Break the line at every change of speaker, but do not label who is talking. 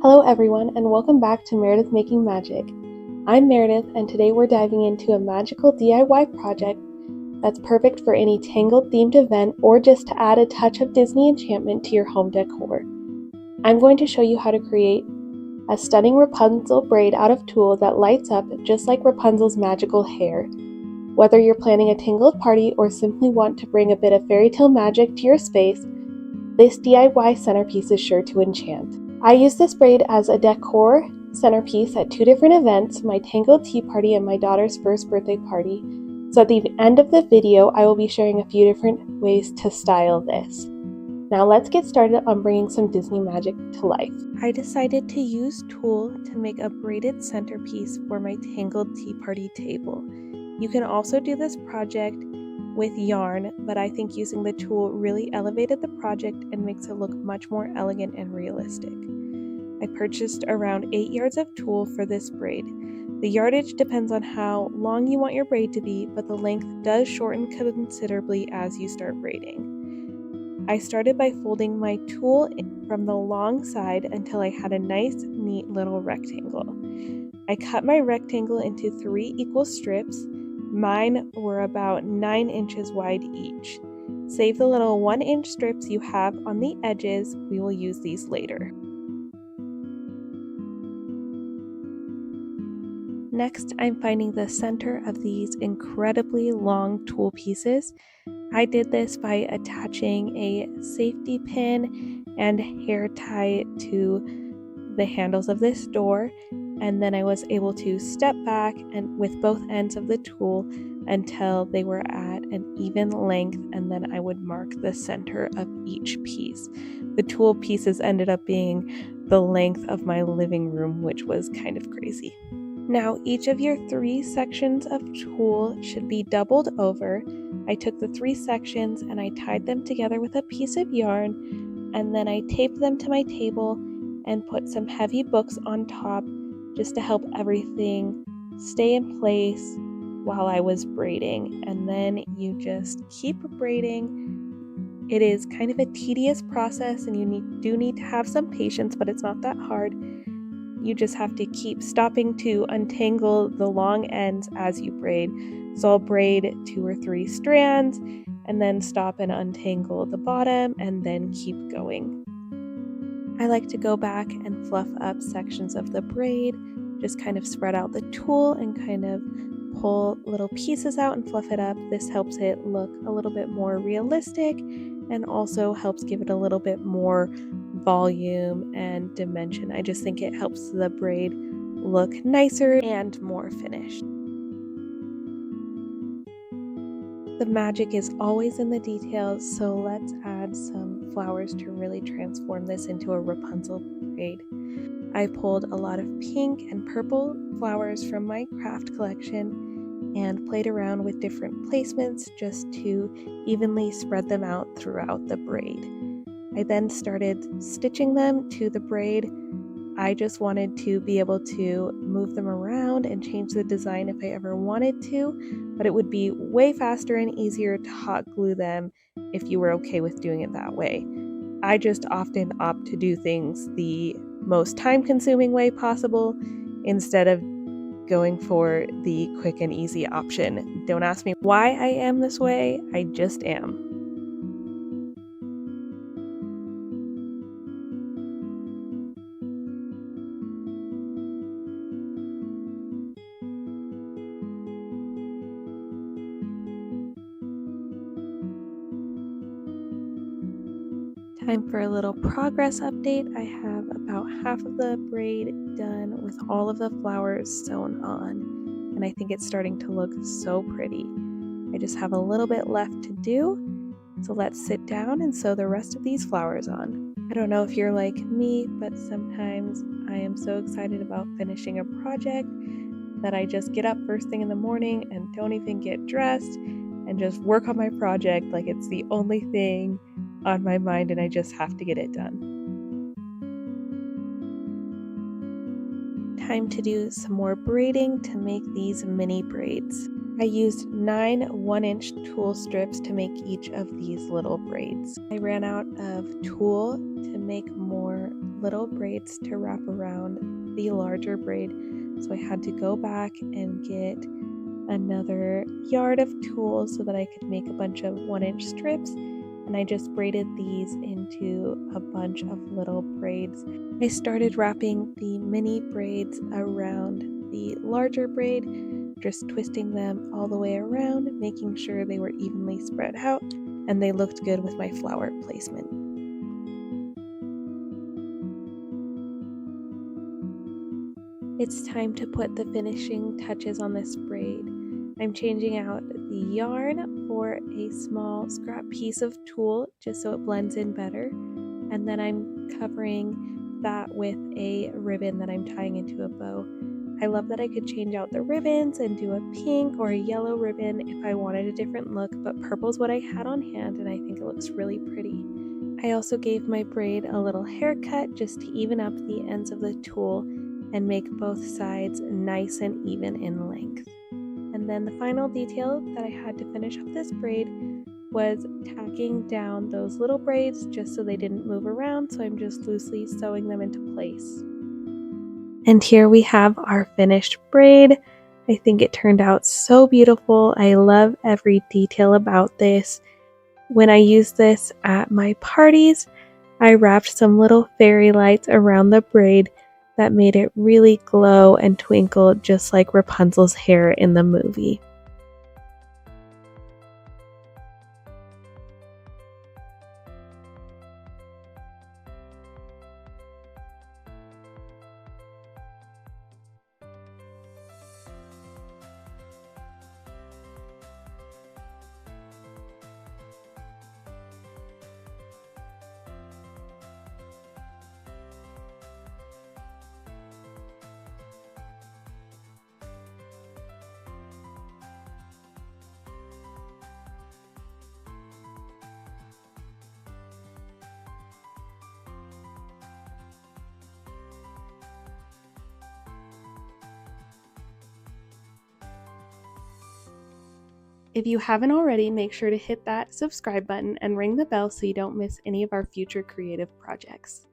Hello everyone, and welcome back to Meredith Making Magic. I'm Meredith, and today we're diving into a magical DIY project that's perfect for any Tangled themed event or just to add a touch of Disney enchantment to your home decor. I'm going to show you how to create a stunning Rapunzel braid out of tulle that lights up just like Rapunzel's magical hair. Whether you're planning a Tangled party or simply want to bring a bit of fairy tale magic to your space, this DIY centerpiece is sure to enchant. I used this braid as a decor centerpiece at two different events, my Tangled tea party and my daughter's first birthday party. So at the end of the video, I will be sharing a few different ways to style this. Now let's get started on bringing some Disney magic to life. I decided to use tulle to make a braided centerpiece for my Tangled tea party table. You can also do this project with yarn, but I think using the tulle really elevated the project and makes it look much more elegant and realistic. I purchased around 8 yards of tulle for this braid. The yardage depends on how long you want your braid to be, but the length does shorten considerably as you start braiding. I started by folding my tulle from the long side until I had a nice, neat little rectangle. I cut my rectangle into 3 equal strips. Mine were about 9 inches wide each. Save the little 1-inch strips you have on the edges. We will use these later. Next, I'm finding the center of these incredibly long tulle pieces. I did this by attaching a safety pin and hair tie to the handles of this door, and then I was able to step back and with both ends of the tulle until they were at an even length, and then I would mark the center of each piece. The tulle pieces ended up being the length of my living room, which was kind of crazy. Now each of your 3 sections of tulle should be doubled over. I took the 3 sections and I tied them together with a piece of yarn, and then I taped them to my table and put some heavy books on top just to help everything stay in place while I was braiding. And then you just keep braiding. It is kind of a tedious process and you do need to have some patience, but it's not that hard. You just have to keep stopping to untangle the long ends as you braid. So I'll braid 2 or 3 strands and then stop and untangle the bottom and then keep going. I like to go back and fluff up sections of the braid, just kind of spread out the tulle and kind of pull little pieces out and fluff it up. This helps it look a little bit more realistic and also helps give it a little bit more volume and dimension. I just think it helps the braid look nicer and more finished. The magic is always in the details, so let's add some flowers to really transform this into a Rapunzel braid. I pulled a lot of pink and purple flowers from my craft collection and played around with different placements just to evenly spread them out throughout the braid. I then started stitching them to the braid. I just wanted to be able to move them around and change the design if I ever wanted to, but it would be way faster and easier to hot glue them if you were okay with doing it that way. I just often opt to do things the most time-consuming way possible instead of going for the quick and easy option. Don't ask me why I am this way, I just am. Time for a little progress update. I have about half of the braid done with all of the flowers sewn on, and I think it's starting to look so pretty. I just have a little bit left to do, so let's sit down and sew the rest of these flowers on. I don't know if you're like me, but sometimes I am so excited about finishing a project that I just get up first thing in the morning and don't even get dressed and just work on my project like it's the only thing on my mind and I just have to get it done. Time to do some more braiding to make these mini braids. I used 9 1-inch tulle strips to make each of these little braids. I ran out of tulle to make more little braids to wrap around the larger braid, so I had to go back and get another yard of tulle so that I could make a bunch of 1-inch strips, and I just braided these into a bunch of little braids. I started wrapping the mini braids around the larger braid, just twisting them all the way around, making sure they were evenly spread out, and they looked good with my flower placement. It's time to put the finishing touches on this braid. I'm changing out the yarn for a small scrap piece of tulle just so it blends in better, and then I'm covering that with a ribbon that I'm tying into a bow. I love that I could change out the ribbons and do a pink or a yellow ribbon if I wanted a different look, but purple's what I had on hand and I think it looks really pretty. I also gave my braid a little haircut just to even up the ends of the tulle and make both sides nice and even in length. And then the final detail that I had to finish up this braid was tacking down those little braids just so they didn't move around, so I'm just loosely sewing them into place. And here we have our finished braid. I think it turned out so beautiful. I love every detail about this. When I used this at my parties, I wrapped some little fairy lights around the braid that made it really glow and twinkle just like Rapunzel's hair in the movie. If you haven't already, make sure to hit that subscribe button and ring the bell so you don't miss any of our future creative projects.